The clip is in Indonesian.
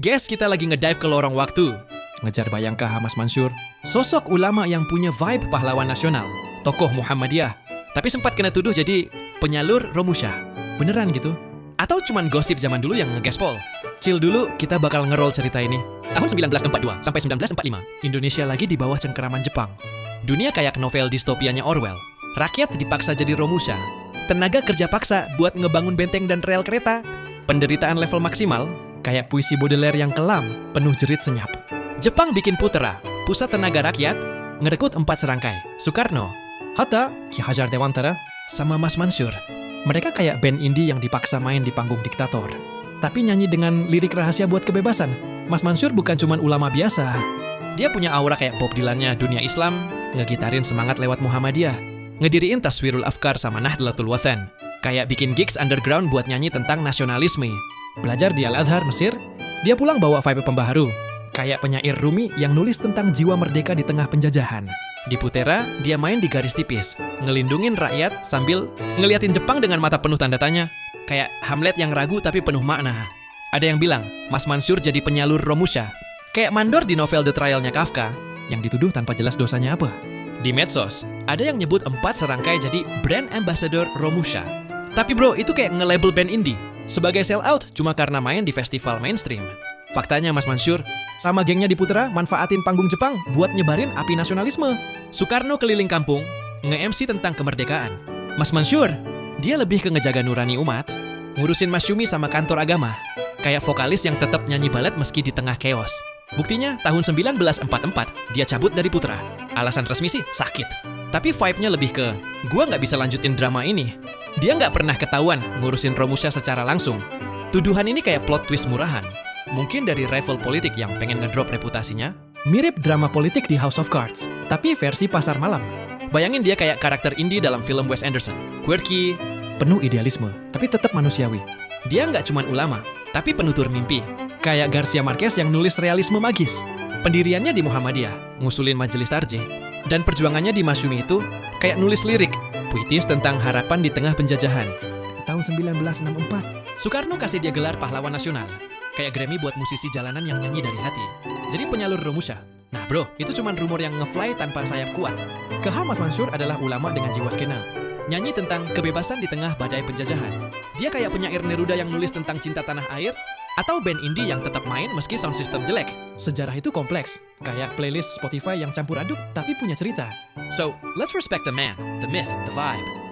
Guys, kita lagi ngedive ke lorong waktu. Ngejar bayangkah Mas Mansur, sosok ulama yang punya vibe pahlawan nasional, tokoh Muhammadiyah, tapi sempat kena tuduh jadi penyalur Romusha. Beneran gitu? Atau cuman gosip zaman dulu yang ngegespol? Chill dulu, kita bakal ngerol cerita ini. Tahun 1942 sampai 1945, Indonesia lagi di bawah cengkeraman Jepang. Dunia kayak novel distopianya Orwell. Rakyat dipaksa jadi Romusha. Tenaga kerja paksa buat ngebangun benteng dan rel kereta. Penderitaan level maksimal, kayak puisi Baudelaire yang kelam, penuh jerit senyap. Jepang bikin Putera, pusat tenaga rakyat, ngerekrut 4 serangkai. Soekarno, Hatta, Ki Hajar Dewantara, sama Mas Mansur. Mereka kayak band indie yang dipaksa main di panggung diktator. Tapi nyanyi dengan lirik rahasia buat kebebasan. Mas Mansur bukan cuman ulama biasa. Dia punya aura kayak Bob Dylan-nya dunia Islam, ngegitarin semangat lewat Muhammadiyah, ngediriin Taswirul Afkar sama Nahdlatul Wathan, kayak bikin gigs underground buat nyanyi tentang nasionalisme. Belajar di Al-Azhar, Mesir, dia pulang bawa vibe pembaharu, kayak penyair Rumi yang nulis tentang jiwa merdeka di tengah penjajahan. Di Putera, dia main di garis tipis, ngelindungin rakyat sambil ngeliatin Jepang dengan mata penuh tanda tanya, kayak Hamlet yang ragu tapi penuh makna. Ada yang bilang, Mas Mansur jadi penyalur Romusha, kayak mandor di novel The Trial-nya Kafka, yang dituduh tanpa jelas dosanya apa. Di medsos, ada yang nyebut 4 serangkai jadi brand ambassador Romusha. Tapi bro, itu kayak nge-label band indie sebagai sell out cuma karena main di festival mainstream. Faktanya Mas Mansur sama gengnya di Putera manfaatin panggung Jepang buat nyebarin api nasionalisme. Soekarno keliling kampung, nge-MC tentang kemerdekaan. Mas Mansur, dia lebih ke ngejaga nurani umat, ngurusin Masyumi sama kantor agama, kayak vokalis yang tetap nyanyi balet meski di tengah chaos. Buktinya, tahun 1944, dia cabut dari Putera. Alasan resmi sih sakit. Tapi vibe-nya lebih ke, gua nggak bisa lanjutin drama ini. Dia nggak pernah ketahuan ngurusin Romusha secara langsung. Tuduhan ini kayak plot twist murahan. Mungkin dari rival politik yang pengen ngedrop reputasinya. Mirip drama politik di House of Cards, tapi versi pasar malam. Bayangin dia kayak karakter indie dalam film Wes Anderson. Quirky, penuh idealisme, tapi tetap manusiawi. Dia nggak cuman ulama, tapi penutur mimpi. Kayak Garcia Marquez yang nulis realisme magis. Pendiriannya di Muhammadiyah, ngusulin majelis tarjih. Dan perjuangannya di Masyumi itu kayak nulis lirik, puitis tentang harapan di tengah penjajahan. Tahun 1964, Soekarno kasih dia gelar pahlawan nasional. Kayak Grammy buat musisi jalanan yang nyanyi dari hati. Jadi penyalur Romusha. Nah bro, itu cuman rumor yang nge-fly tanpa sayap kuat. Mas Mansur adalah ulama dengan jiwa skena. Nyanyi tentang kebebasan di tengah badai penjajahan. Dia kayak penyair Neruda yang nulis tentang cinta tanah air, atau band indie yang tetap main meski sound system jelek. Sejarah itu kompleks, kayak playlist Spotify yang campur aduk tapi punya cerita. So, let's respect the man, the myth, the vibe.